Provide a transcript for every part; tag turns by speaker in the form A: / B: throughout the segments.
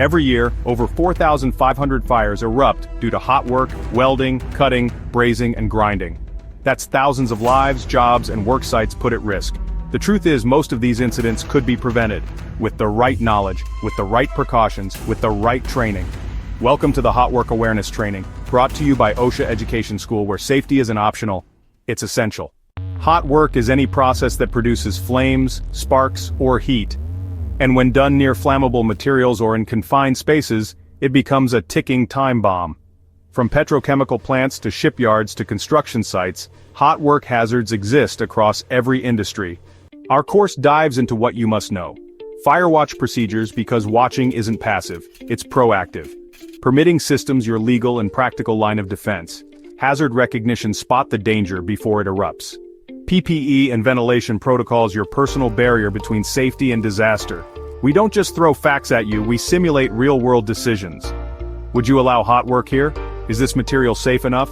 A: Every year, over 4,500 fires erupt due to hot work, welding, cutting, brazing, and grinding. That's thousands of lives, jobs, and work sites put at risk. The truth is, most of these incidents could be prevented with the right knowledge, with the right precautions, with the right training. Welcome to the Hot Work Awareness Training, brought to you by OSHA Education School, where safety isn't optional, it's essential. Hot work is any process that produces flames, sparks, or heat. And when done near flammable materials or in confined spaces, it becomes a ticking time bomb. From petrochemical plants to shipyards to construction sites, hot work hazards exist across every industry. Our course dives into what you must know. Fire watch procedures, because watching isn't passive, it's proactive. Permitting systems, your legal and practical line of defense. Hazard recognition, spot the danger before it erupts. PPE and ventilation protocols, your personal barrier between safety and disaster. We don't just throw facts at you, we simulate real-world decisions. Would you allow hot work here? Is this material safe enough?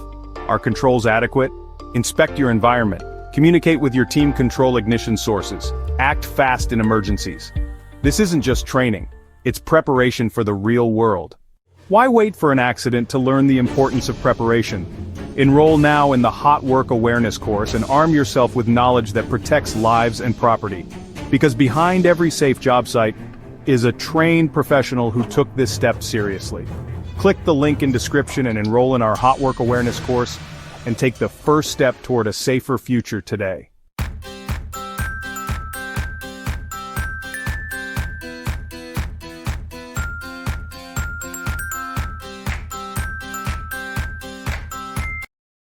A: Are controls adequate? Inspect your environment. Communicate with your team, control ignition sources. Act fast in emergencies. This isn't just training, it's preparation for the real world. Why wait for an accident to learn the importance of preparation? Enroll now in the Hot Work Awareness course and arm yourself with knowledge that protects lives and property. Because behind every safe job site is a trained professional who took this step seriously. Click the link in description and enroll in our Hot Work Awareness course and take the first step toward a safer future today.